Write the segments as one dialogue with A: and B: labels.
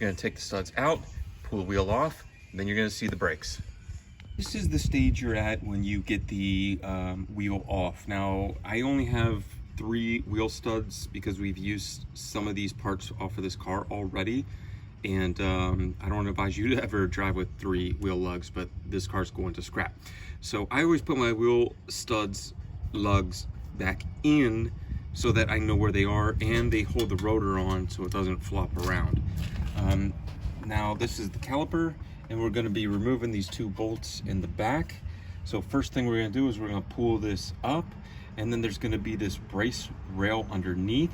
A: You're gonna take the studs out, pull the wheel off, and then you're gonna see the brakes. This is the stage you're at when you get the wheel off. Now, I only have 3 wheel studs because we've used some of these parts off of this car already. And I don't advise you to ever drive with 3 wheel lugs, but this car's going to scrap. So I always put my wheel studs lugs back in so that I know where they are, and they hold the rotor on so it doesn't flop around. Now this is the caliper, and we're going to be removing these 2 bolts in the back. So first thing we're going to do is we're going to pull this up, and then there's going to be this brace rail underneath.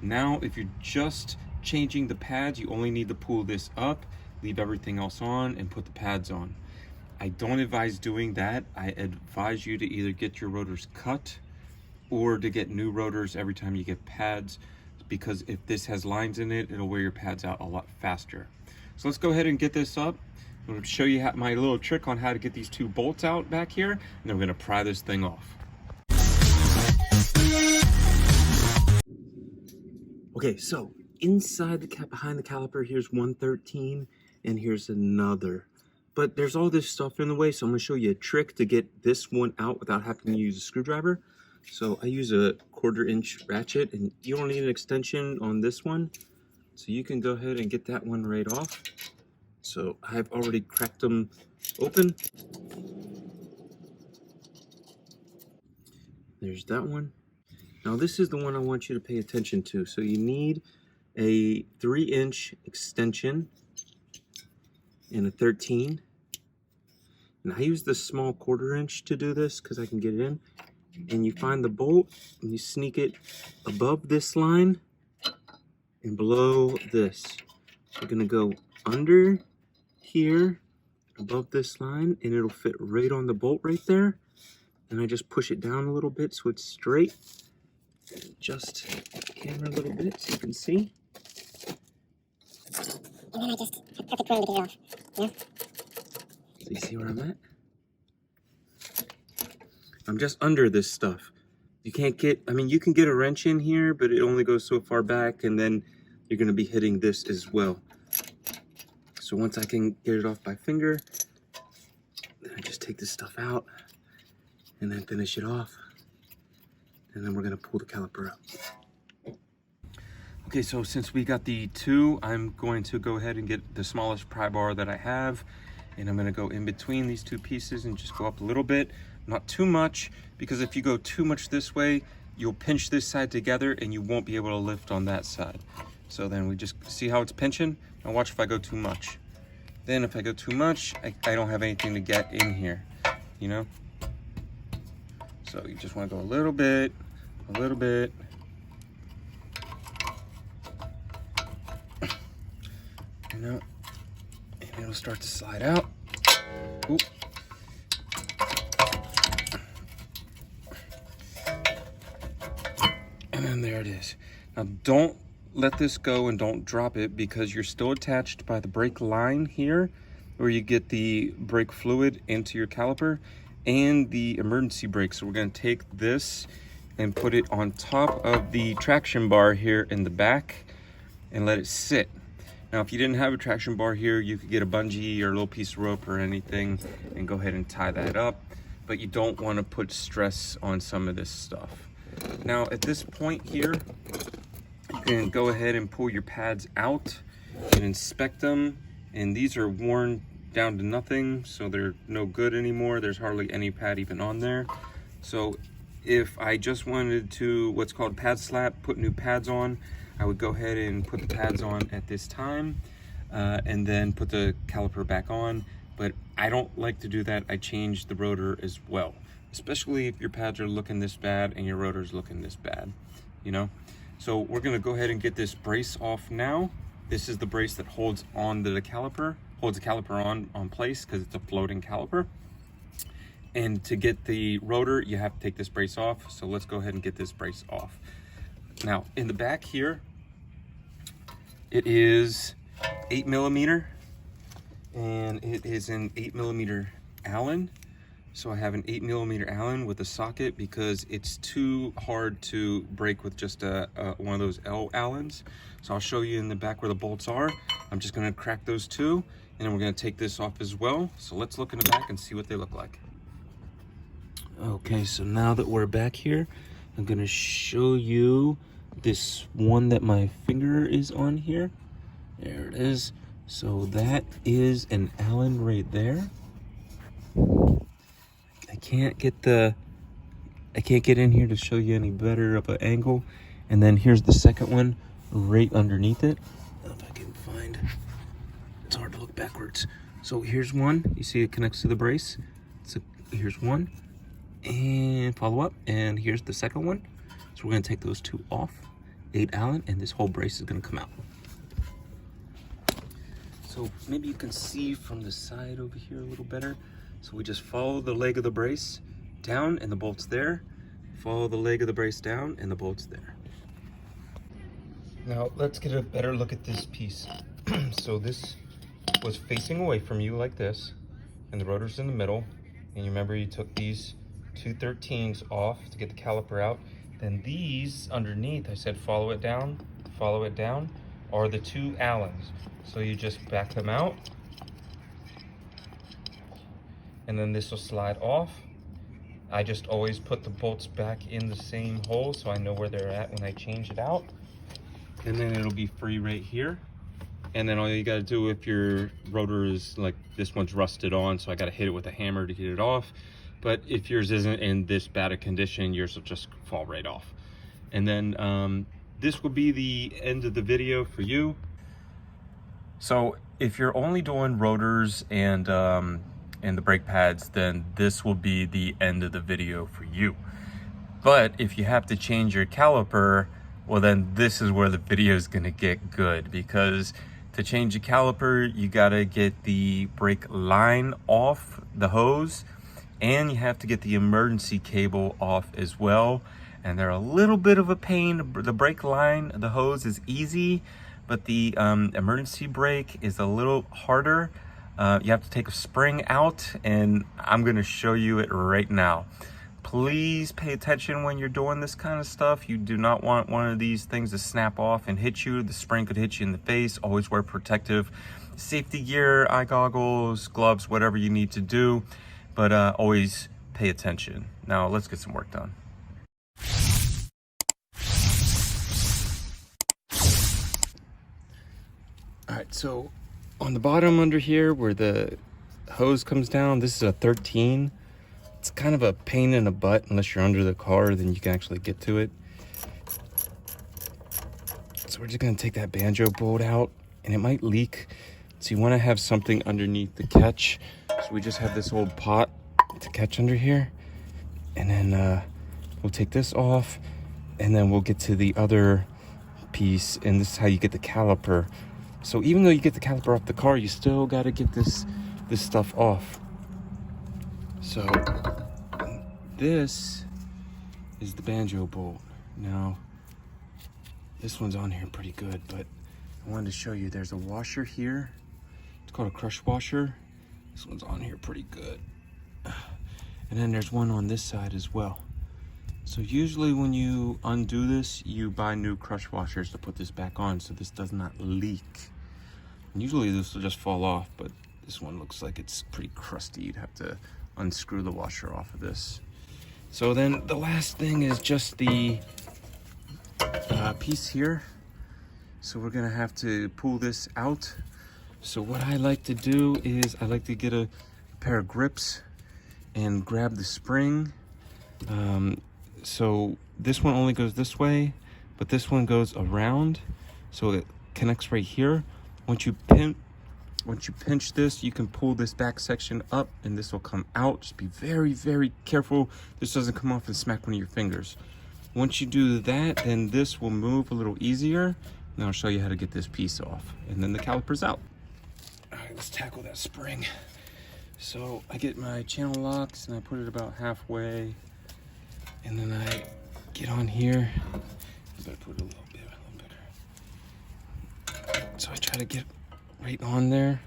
A: Now if you're just changing the pads, you only need to pull this up, leave everything else on, and put the pads on. I don't advise doing that. I advise you to either get your rotors cut or to get new rotors every time you get pads, because if this has lines in it, it'll wear your pads out a lot faster. So let's go ahead and get this up. I'm going to show you my little trick on how to get these 2 bolts out back here, and then we're going to pry this thing off. Okay, so inside the cap, behind the caliper, here's 113, and here's another. But there's all this stuff in the way, so I'm going to show you a trick to get this one out without having to use a screwdriver. So I use a 1/4 inch ratchet, and you don't need an extension on this one. So you can go ahead and get that one right off. So I've already cracked them open. There's that one. Now this is the one I want you to pay attention to. So you need a 3-inch extension and a 13. And I use the small 1/4 inch to do this because I can get it in. And you find the bolt and you sneak it above this line and below this. We're gonna go under here, above this line, and it'll fit right on the bolt right there. And I just push it down a little bit so it's straight. Just camera a little bit so you can see.
B: And then I just have perfect room to get it off. Yeah.
A: So you see where I'm at? I'm just under this stuff. You can't get, I mean, you can get a wrench in here, but it only goes so far back, and then you're going to be hitting this as well. So once I can get it off by finger, then I just take this stuff out and then finish it off. And then we're going to pull the caliper up. Okay, so since we got the 2, I'm going to go ahead and get the smallest pry bar that I have, and I'm going to go in between these 2 pieces and just go up a little bit. Not too much, because if you go too much this way, you'll pinch this side together and you won't be able to lift on that side. So then we just see how it's pinching. Now watch if I go too much. Then if I go too much, I don't have anything to get in here, you know? So you just want to go a little bit, you know, and it'll start to slide out. Oop. And then there it is. Now don't let this go and don't drop it, because you're still attached by the brake line here, where you get the brake fluid into your caliper and the emergency brake. So we're going to take this and put it on top of the traction bar here in the back and let it sit. Now if you didn't have a traction bar here, you could get a bungee or a little piece of rope or anything and go ahead and tie that up, but you don't want to put stress on some of this stuff. Now at this point here, you can go ahead and pull your pads out and inspect them, and these are worn down to nothing, so they're no good anymore. There's hardly any pad even on there. So if I just wanted to, what's called pad slap, put new pads on, I would go ahead and put the pads on at this time, and then put the caliper back on. But I don't like to do that. I change the rotor as well, especially if your pads are looking this bad and your rotor's looking this bad, you know? So we're gonna go ahead and get this brace off now. This is the brace that holds on to the caliper, holds the caliper on place, because it's a floating caliper. And to get the rotor, you have to take this brace off. So let's go ahead and get this brace off. Now in the back here, it is 8mm, and it is an 8mm Allen. So I have an 8mm Allen with a socket because it's too hard to break with just one of those L Allens. So I'll show you in the back where the bolts are. I'm just gonna crack those two, and then we're gonna take this off as well. So let's look in the back and see what they look like. Okay, so now that we're back here, I'm gonna show you this one that my finger is on here. There it is. So that is an Allen right there. I can't get in here to show you any better of an angle. And then here's the second one right underneath it. If I can find, it's hard to look backwards. So here's one, you see it connects to the brace. So here's one, and follow up, and here's the second one. So we're gonna take those two off, 8 Allen, and this whole brace is gonna come out. So maybe you can see from the side over here a little better. So we just follow the leg of the brace down and the bolt's there. Follow the leg of the brace down and the bolt's there. Now let's get a better look at this piece. So this was facing away from you like this, and the rotor's in the middle. And you remember you took these two 13s off to get the caliper out. Then these underneath, I said follow it down, are the two Allens. So you just back them out, and then this will slide off. I just always put the bolts back in the same hole so I know where they're at when I change it out. And then it'll be free right here. And then all you gotta do, if your rotor is like, this one's rusted on, so I gotta hit it with a hammer to get it off. But if yours isn't in this bad a condition, yours will just fall right off. And then this will be the end of the video for you. So if you're only doing rotors and the brake pads, then this will be the end of the video for you. But if you have to change your caliper, well then this is where the video is gonna get good, because to change the caliper, you gotta get the brake line off the hose, and you have to get the emergency cable off as well. And they're a little bit of a pain. The brake line, the hose is easy, but the emergency brake is a little harder. You have to take a spring out, and I'm gonna show you it right now. Please pay attention when you're doing this kind of stuff. You do not want one of these things to snap off and hit you. The spring could hit you in the face. Always wear protective safety gear, eye goggles, gloves, whatever you need to do, but always pay attention. Now let's get some work done. All right, so on the bottom under here where the hose comes down, this is a 13. It's kind of a pain in the butt unless you're under the car, then you can actually get to it. So we're just gonna take that banjo bolt out, and it might leak. So you wanna have something underneath the catch. So we just have this old pot to catch under here. And then we'll take this off, and then we'll get to the other piece, and this is how you get the caliper. So even though you get the caliper off the car, you still got to get this stuff off. So this is the banjo bolt. Now, this one's on here pretty good, but I wanted to show you there's a washer here. It's called a crush washer. This one's on here pretty good. And then there's one on this side as well. So usually when you undo this, you buy new crush washers to put this back on so this does not leak. And usually this will just fall off, but this one looks like it's pretty crusty. You'd have to unscrew the washer off of this. So then the last thing is just the piece here. So we're gonna have to pull this out. So what I like to do is I like to get a pair of grips and grab the spring. So this one only goes this way, but this one goes around, so it connects right here. Once you pinch this, you can pull this back section up, and this will come out. Just be very, very careful this doesn't come off and smack one of your fingers. Once you do that, then this will move a little easier. And I'll show you how to get this piece off, and then the caliper's out. All right, let's tackle that spring. So I get my channel locks and I put it about halfway, and then I get on here. I better put it a little better. So I try to get right on there.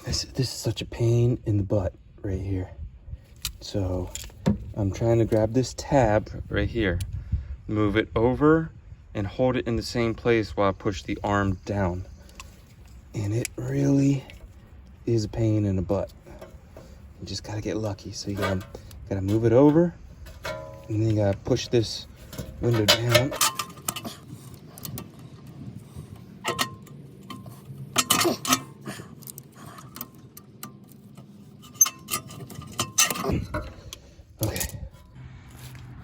A: This is such a pain in the butt right here. So I'm trying to grab this tab right here, move it over and hold it in the same place while I push the arm down. And it really is a pain in the butt. You just gotta get lucky. So you gotta move it over, and then you gotta push this window down.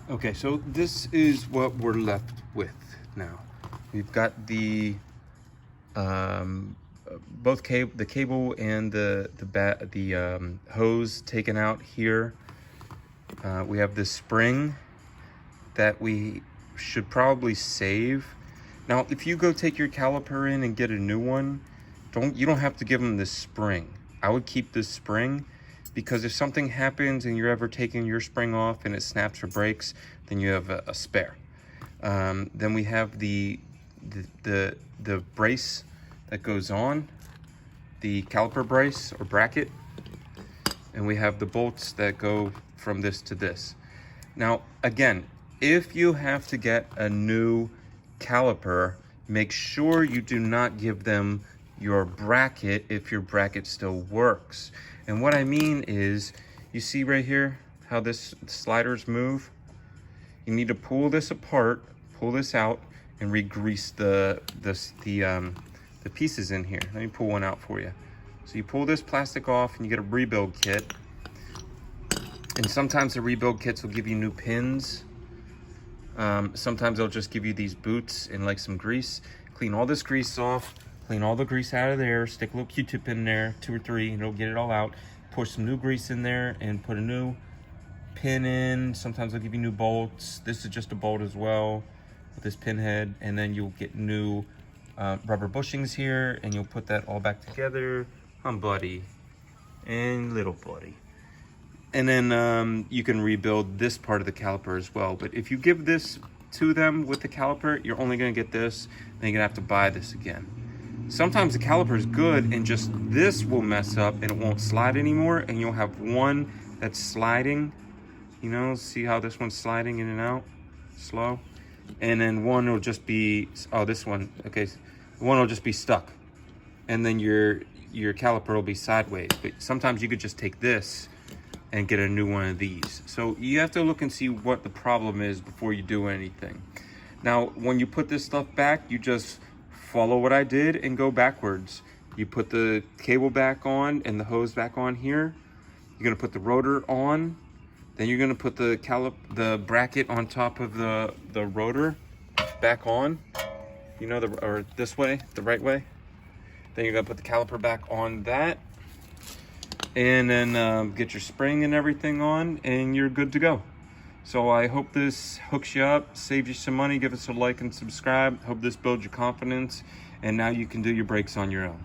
A: Okay, so this is what we're left with now. We've got the the cable and the hose taken out here. We have this spring that we should probably save. Now, if you go take your caliper in and get a new one, you don't have to give them this spring. I would keep this spring, because if something happens and you're ever taking your spring off and it snaps or breaks, then you have a spare. Then we have the brace that goes on, the caliper brace or bracket, and we have the bolts that go from this to this. Now, again, if you have to get a new caliper, make sure you do not give them your bracket if your bracket still works. And what I mean is, you see right here how this sliders move? You need to pull this apart, pull this out, and re-grease the pieces in here. Let me pull one out for you. So you pull this plastic off and you get a rebuild kit. And sometimes the rebuild kits will give you new pins. Sometimes they'll just give you these boots and like some grease. Clean all this grease off. Clean all the grease out of there, stick a little Q-tip in there, 2 or 3, and it'll get it all out. Push some new grease in there and put a new pin in. Sometimes they'll give you new bolts. This is just a bolt as well with this pin head, and then you'll get new rubber bushings here, and you'll put that all back together. Buddy and little buddy. And then you can rebuild this part of the caliper as well. But if you give this to them with the caliper, you're only gonna get this, then you're gonna have to buy this again. Sometimes the caliper is good and just this will mess up and it won't slide anymore, and you'll have one that's sliding, you know, see how this one's sliding in and out slow, and then one will just be, oh, this one, okay, one will just be stuck, and then your caliper will be sideways. But sometimes you could just take this and get a new one of these. So you have to look and see what the problem is before you do anything. Now, when you put this stuff back, you just follow what I did and go backwards. You put the cable back on and the hose back on here. You're gonna put the rotor on. Then you're gonna put the bracket on top of the rotor back on. You know, or this way, the right way. Then you're gonna put the caliper back on that. And then get your spring and everything on, and you're good to go. So I hope this hooks you up, saves you some money. Give us a like and subscribe. Hope this builds your confidence, and now you can do your brakes on your own.